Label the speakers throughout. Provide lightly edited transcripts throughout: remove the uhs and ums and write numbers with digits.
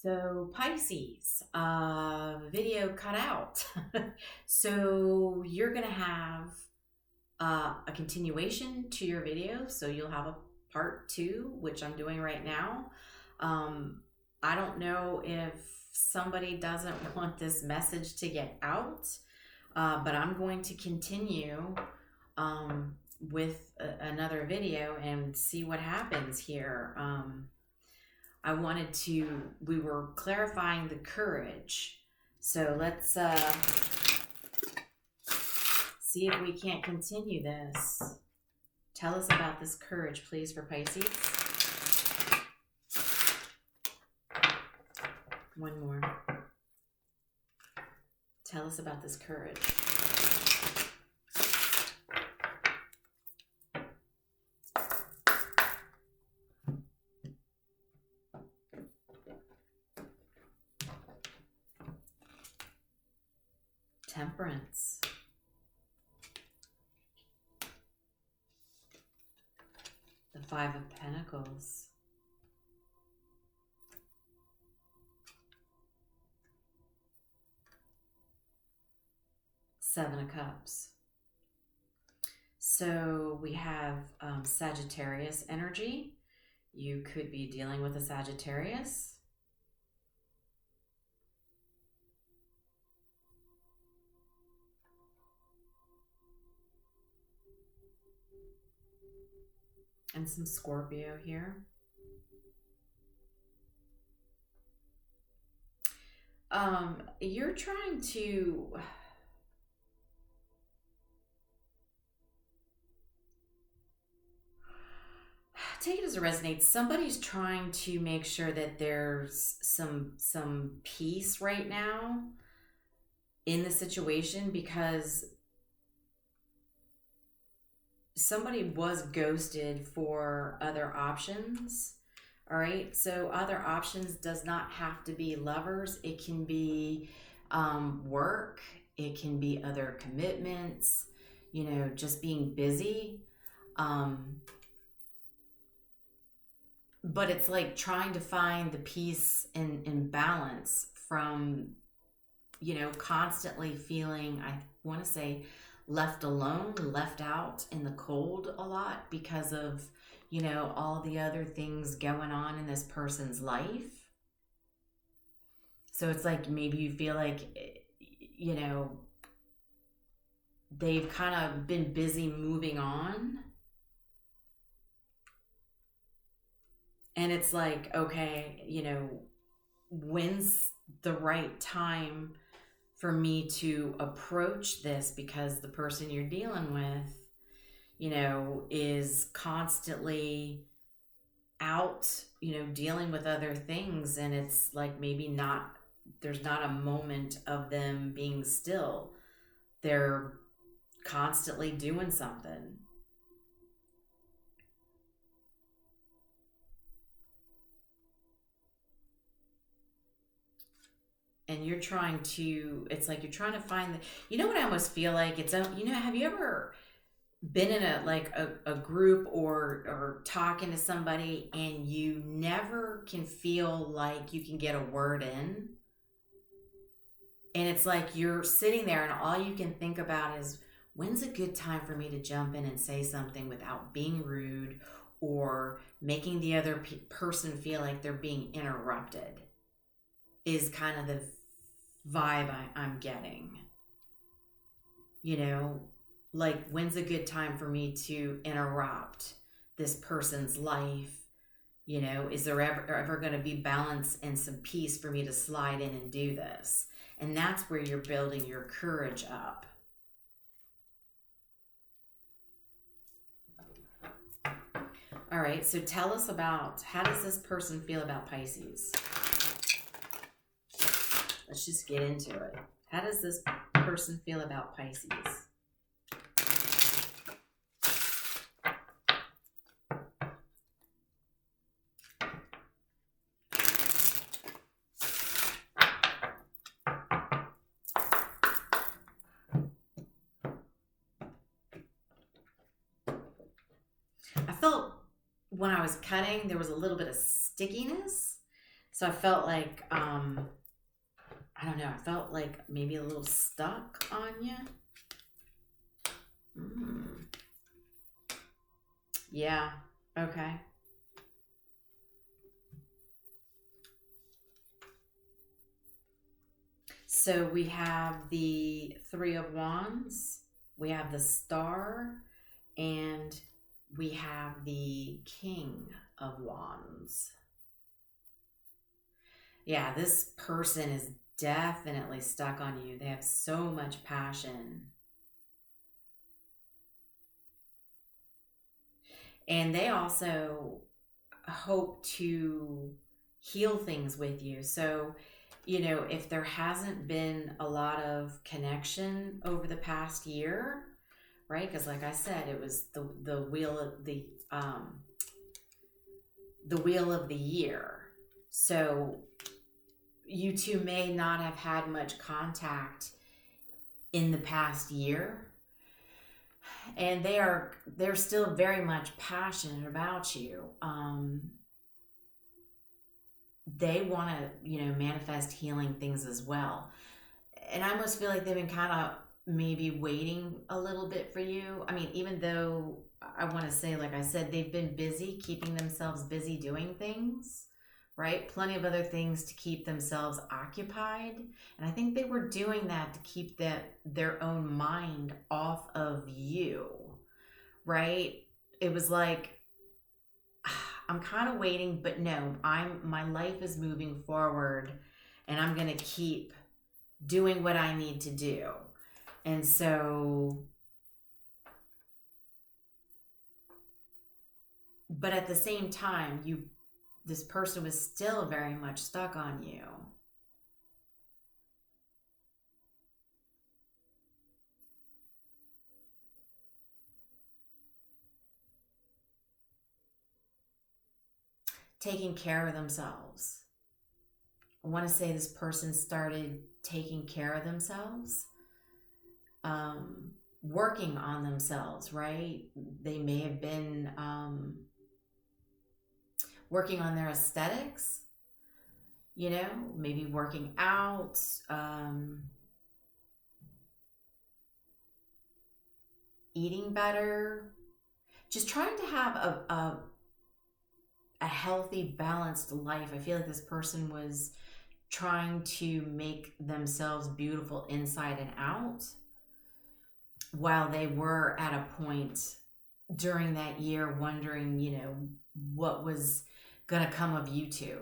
Speaker 1: So Pisces, video cut out. So you're going to have a continuation to your video. So you'll have a part 2, which I'm doing right now. I don't know if somebody doesn't want this message to get out, but I'm going to continue with another video and see what happens here. We were clarifying the courage. So let's see if we can't continue this. Tell us about this courage, please, for Pisces. One more. Tell us about this courage. Temperance. The 5 of Pentacles. Seven of Cups. So we have Sagittarius energy. You could be dealing with a Sagittarius. And some Scorpio here. You're trying to take it as it resonates. Somebody's trying to make sure that there's some peace right now in the situation, because somebody was ghosted for other options. All right, so other options does not have to be lovers. It can be work. It can be other commitments, just being busy. But it's like trying to find the peace and balance from, constantly feeling, I want to say, left alone, left out in the cold a lot because of, all the other things going on in this person's life. So it's like maybe you feel like, they've kind of been busy moving on. And it's like, okay, when's the right time for me to approach this? Because the person you're dealing with, is constantly out, dealing with other things. And it's like maybe there's not a moment of them being still. They're constantly doing something. And you're trying to, it's like you're trying to find what I almost feel like? It's, have you ever been in a group or talking to somebody and you never can feel like you can get a word in? And it's like you're sitting there and all you can think about is, when's a good time for me to jump in and say something without being rude or making the other person feel like they're being interrupted, is kind of the vibe I'm getting. Like, when's a good time for me to interrupt this person's life? Is there ever going to be balance and some peace for me to slide in and do this? And that's where you're building your courage up. All right, so tell us about, how does this person feel about Pisces? Let's just get into it. How does this person feel about Pisces? I felt when I was cutting, there was a little bit of stickiness. So I felt like, I don't know, I felt like maybe a little stuck on you. Yeah, okay. So we have the Three of Wands, we have the Star, and we have the King of Wands. Yeah, this person is definitely stuck on you. They have so much passion. And they also hope to heal things with you. So, you know, if there hasn't been a lot of connection over the past year, right? Because like I said, it was the wheel of the wheel of the year. So you two may not have had much contact in the past year, and they're still very much passionate about you. They want to, you know, manifest healing things as well. And I almost feel like they've been kind of maybe waiting a little bit for you. I mean, even though I want to say, like I said, they've been busy, keeping themselves busy doing things, right? Plenty of other things to keep themselves occupied. And I think they were doing that to keep their own mind off of you, right? It was like, I'm kind of waiting, but no, my life is moving forward, and I'm going to keep doing what I need to do. And so, but at the same time, this person was still very much stuck on you. Taking care of themselves. I want to say this person started taking care of themselves, working on themselves, right? They may have been working on their aesthetics, you know, maybe working out, eating better, just trying to have a healthy, balanced life. I feel like this person was trying to make themselves beautiful inside and out, while they were at a point during that year wondering, you know, what was going to come of you two.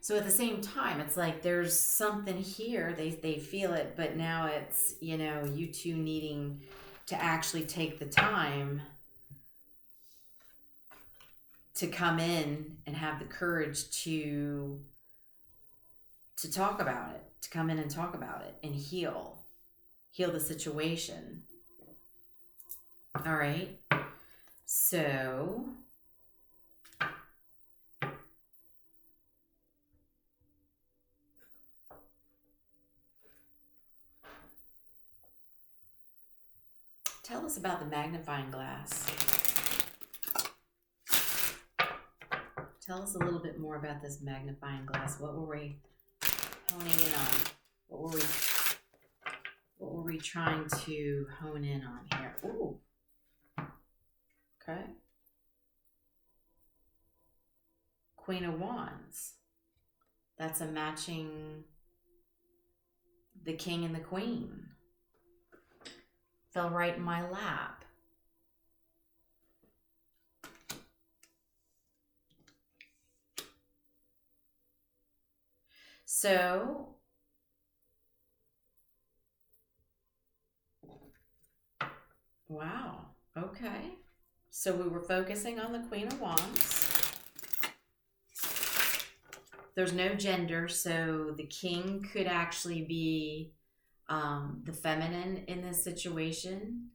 Speaker 1: So at the same time, it's like there's something here. They feel it, but now it's, you know, you two needing to actually take the time to come in and have the courage to talk about it, to come in and talk about it and heal the situation. All right. So tell us about the magnifying glass. Tell us a little bit more about this magnifying glass. What were we honing in on? What were we trying to hone in on here? Ooh. Okay. Queen of Wands. That's a matching the King and the Queen. Fell right in my lap. So, wow, okay. So we were focusing on the Queen of Wands. There's no gender, so the King could actually be the feminine in this situation.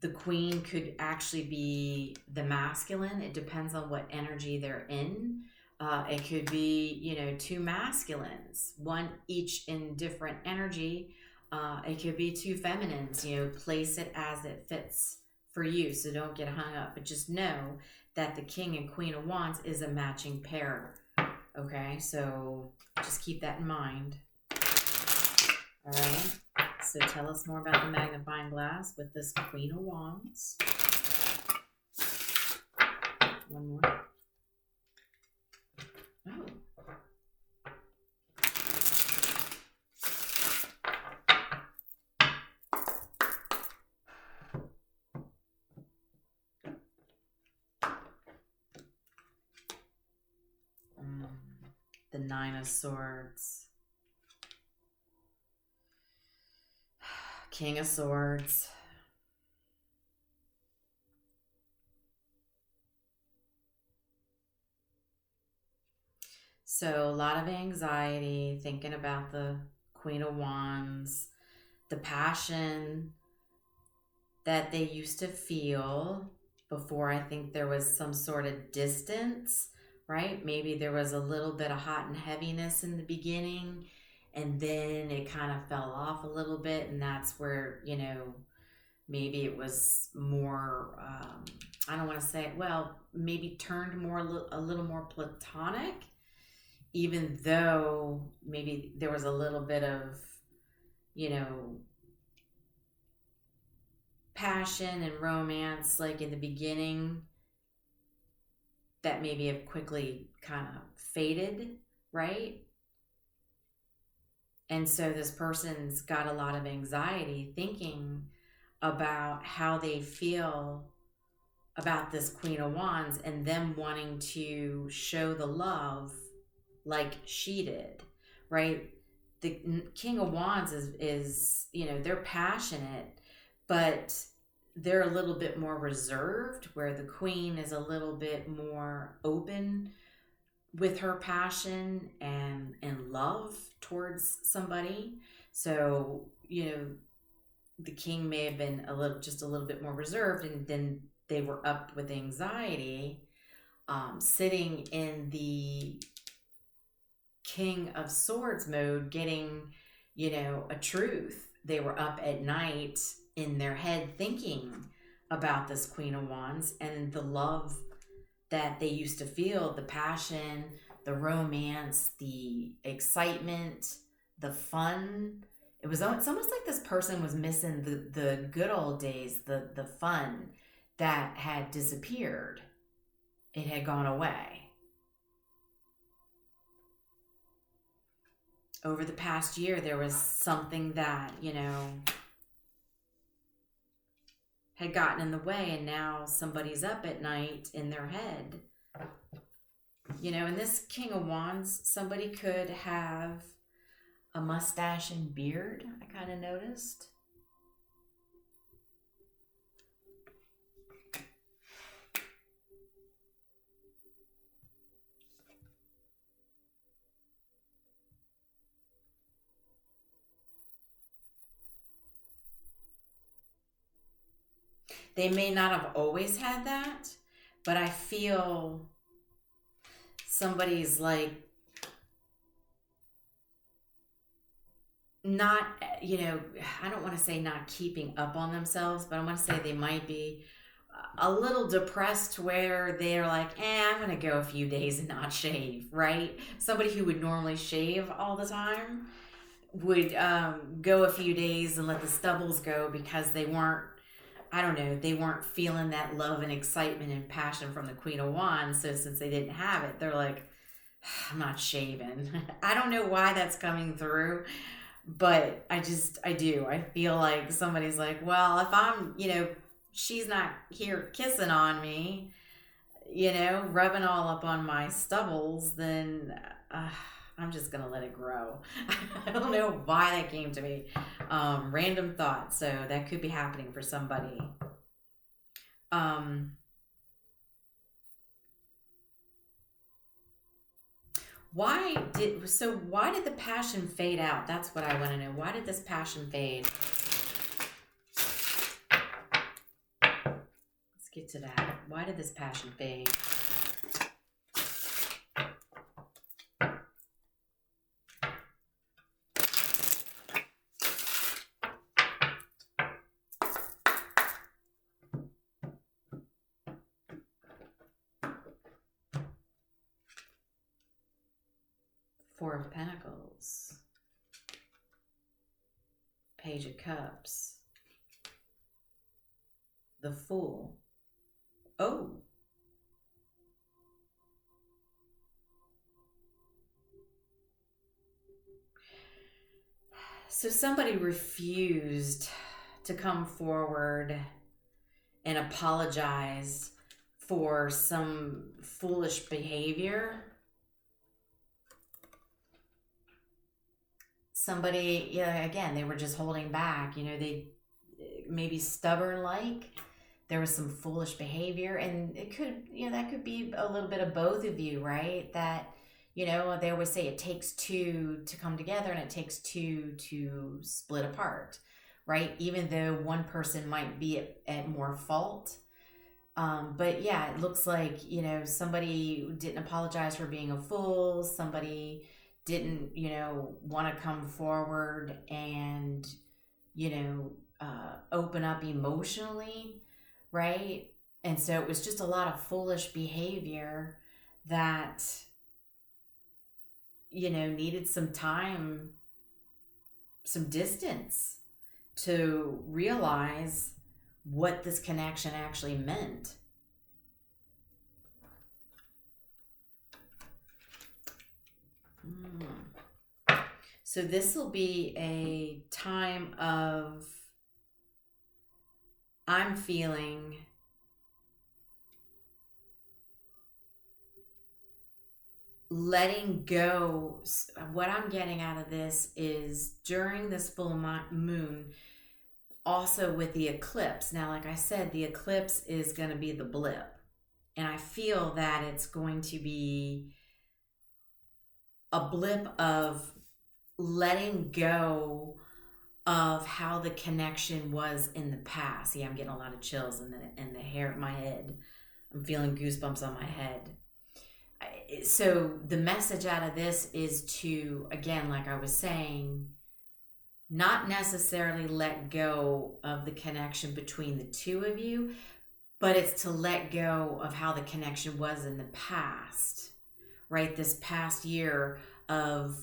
Speaker 1: The Queen could actually be the masculine. It depends on what energy they're in. It could be, you know, two masculines, one each in different energy. It could be two feminines, you know, place it as it fits for you. So don't get hung up, but just know that the King and Queen of Wands is a matching pair Okay, so just keep that in mind. All right, so tell us more about the magnifying glass with this Queen of Wands. One more. Oh. The Nine of Swords. King of Swords. So a lot of anxiety, thinking about the Queen of Wands, the passion that they used to feel before. I think there was some sort of distance, right? Maybe there was a little bit of hot and heaviness in the beginning, and then it kind of fell off a little bit, and that's where, you know, maybe it was more, I don't want to say, well, maybe turned more, a little more platonic, even though maybe there was a little bit of, you know, passion and romance like in the beginning that maybe have quickly kind of faded, right? And so this person's got a lot of anxiety thinking about how they feel about this Queen of Wands and them wanting to show the love like she did, right? The King of Wands is, you know, they're passionate, but they're a little bit more reserved, where the Queen is a little bit more open with her passion and love towards somebody. So, you know, the King may have been just a little bit more reserved, and then they were up with anxiety, sitting in the King of Swords mode, getting, you know, a truth. They were up at night in their head thinking about this Queen of Wands and the love that they used to feel, the passion, the romance, the excitement, the fun. It's almost like this person was missing the good old days, the fun that had disappeared. It had gone away. Over the past year, there was something that, you know, had gotten in the way, and now somebody's up at night in their head. You know, and this King of Wands, somebody could have a mustache and beard, I kind of noticed. They may not have always had that, but I feel somebody's like not, you know, I don't want to say not keeping up on themselves, but I want to say they might be a little depressed, where they're like, I'm going to go a few days and not shave, right? Somebody who would normally shave all the time would go a few days and let the stubbles go, because they weren't, I don't know, they weren't feeling that love and excitement and passion from the Queen of Wands. So since they didn't have it, they're like, I'm not shaving. I don't know why that's coming through, but I do. I feel like somebody's like, well, if I'm, you know, she's not here kissing on me, you know, rubbing all up on my stubbles, then I'm just going to let it grow. I don't know why that came to me. Random thought. So that could be happening for somebody. Why did the passion fade out? That's what I want to know. Why did this passion fade? Let's get to that. Why did this passion fade? Four of Pentacles, Page of Cups, the Fool. Oh. So somebody refused to come forward and apologize for some foolish behavior. Somebody, yeah, again, they were just holding back. You know, they maybe stubborn like. There was some foolish behavior, and it could, you know, that could be a little bit of both of you, right? That, you know, they always say it takes two to come together and it takes two to split apart, right? Even though one person might be at more fault. But yeah, it looks like, you know, somebody didn't apologize for being a fool. Somebody didn't, you know, want to come forward and, you know, open up emotionally, right? And so it was just a lot of foolish behavior that, you know, needed some time, some distance to realize what this connection actually meant. So this will be a time of, I'm feeling, letting go. What I'm getting out of this is during this full moon, also with the eclipse. Now, like I said, the eclipse is going to be the blip. And I feel that it's going to be a blip of letting go of how the connection was in the past. Yeah, I'm getting a lot of chills in the hair of my head. I'm feeling goosebumps on my head. So the message out of this is to, again, like I was saying, not necessarily let go of the connection between the two of you, but it's to let go of how the connection was in the past, right? This past year of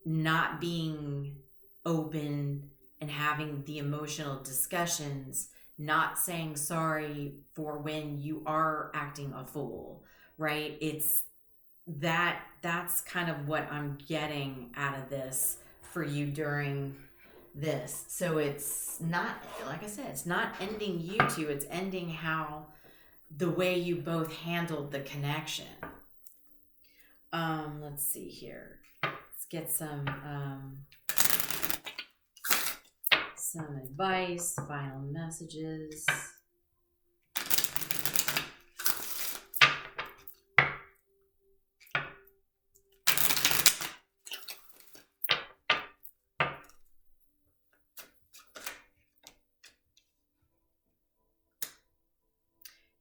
Speaker 1: not being open and having the emotional discussions, not saying sorry for when you are acting a fool, right? It's that's kind of what I'm getting out of this for you during this. So it's not, like I said, it's not ending you two, it's ending how the way you both handled the connection. Let's see here. Let's get some advice, final messages.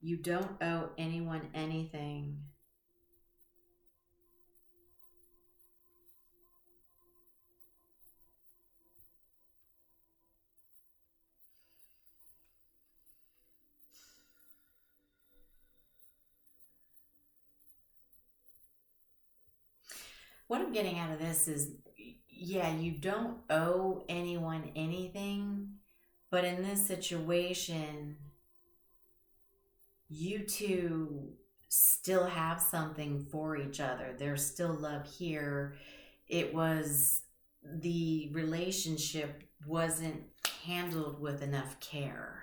Speaker 1: You don't owe anyone anything. What I'm getting out of this is, yeah, you don't owe anyone anything, but in this situation, you two still have something for each other. There's still love here. It was, the relationship wasn't handled with enough care.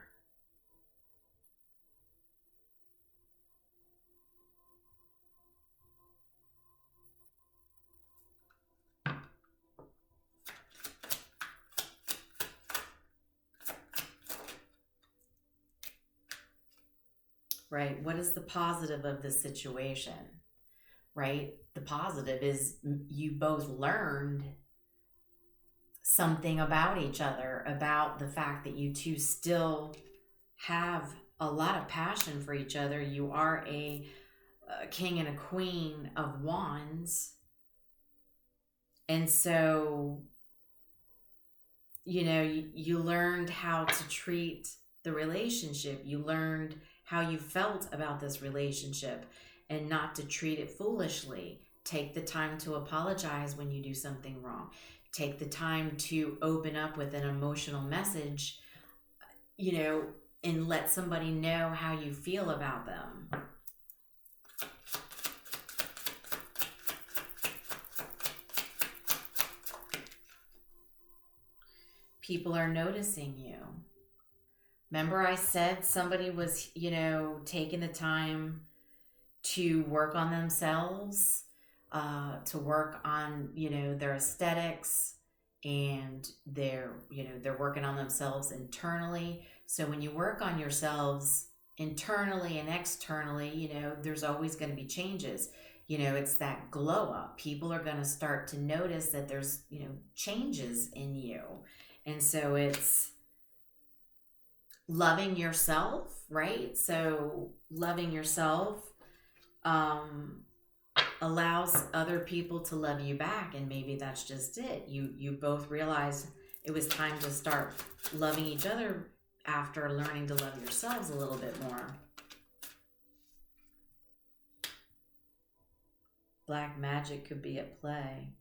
Speaker 1: Right? What is the positive of this situation? Right? The positive is you both learned something about each other, about the fact that you two still have a lot of passion for each other. You are a king and a queen of wands. And so, you know, you learned how to treat the relationship. You learned how you felt about this relationship and not to treat it foolishly. take the time to apologize when you do something wrong. Take the time to open up with an emotional message, you know, and let somebody know how you feel about them. People are noticing you. Remember I said somebody was, you know, taking the time to work on themselves, to work on, you know, their aesthetics, and they're working on themselves internally. So when you work on yourselves internally and externally, you know, there's always going to be changes. You know, it's that glow up. People are going to start to notice that there's, you know, changes in you. And so it's loving yourself, right? So loving yourself allows other people to love you back, and maybe that's just it. You both realized it was time to start loving each other after learning to love yourselves a little bit more. Black magic could be at play.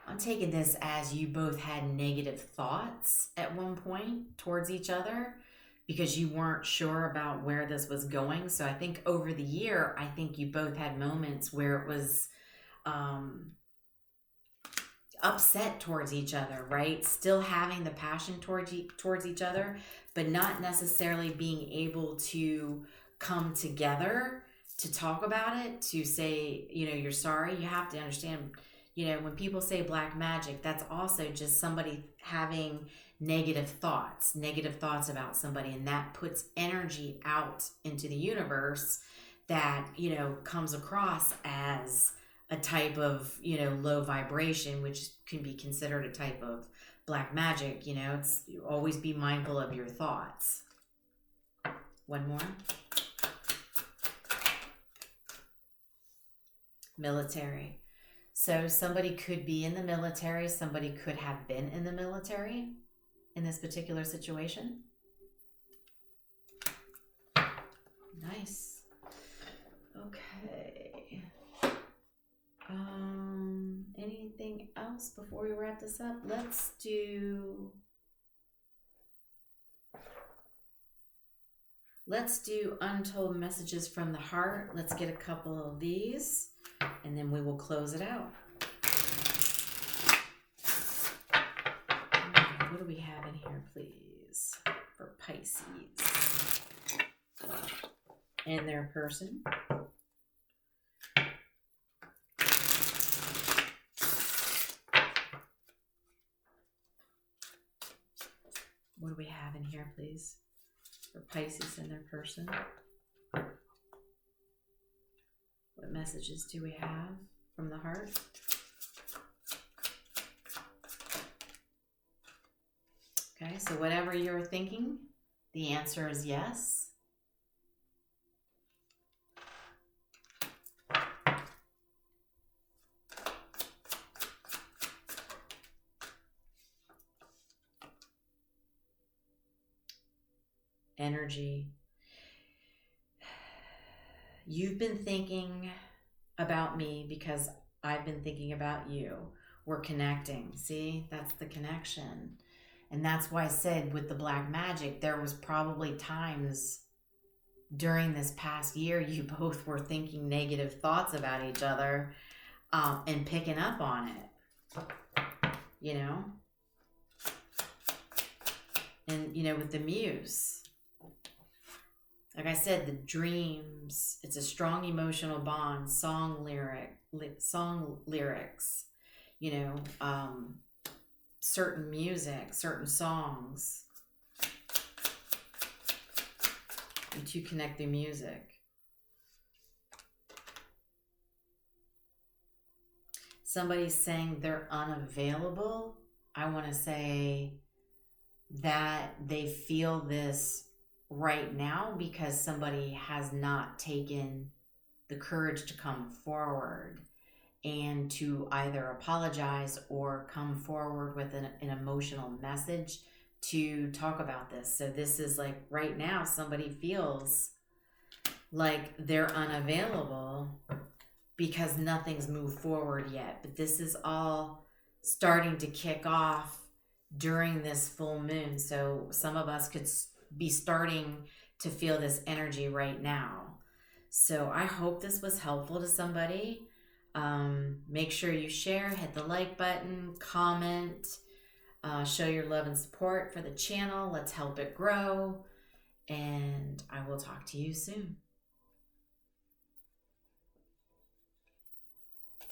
Speaker 1: I'm taking this as you both had negative thoughts at one point towards each other because you weren't sure about where this was going. So I think over the year, I think you both had moments where it was upset towards each other, right? Still having the passion towards each other, but not necessarily being able to come together to talk about it, to say, you know, you're sorry. You have to understand, you know, when people say black magic, that's also just somebody having negative thoughts about somebody, and that puts energy out into the universe that, you know, comes across as a type of, you know, low vibration, which can be considered a type of black magic. You know, it's, you always be mindful of your thoughts. One more. Military. So somebody could be in the military, somebody could have been in the military in this particular situation. Nice. Okay. Anything else before we wrap this up? Let's do untold messages from the heart. Let's get a couple of these, and then we will close it out. What do we have in here, please, for Pisces and their person? What do we have in here, please, for Pisces and their person? What messages do we have from the heart? Okay, so whatever you're thinking, the answer is yes. Energy. You've been thinking about me because I've been thinking about you. We're connecting. See, that's the connection. And that's why I said with the black magic, there was probably times during this past year you both were thinking negative thoughts about each other and picking up on it, you know? And, you know, with the muse, like I said, the dreams, it's a strong emotional bond, song lyrics, you know, certain music, certain songs. You two connect through music. Somebody's saying they're unavailable. I want to say that they feel this right now because somebody has not taken the courage to come forward and to either apologize or come forward with an emotional message to talk about this. So this is like right now somebody feels like they're unavailable because nothing's moved forward yet. But this is all starting to kick off during this full moon. So some of us could be starting to feel this energy right now. So I hope this was helpful to somebody. Make sure you share, hit the like button, comment, show your love and support for the channel. Let's help it grow. And I will talk to you soon.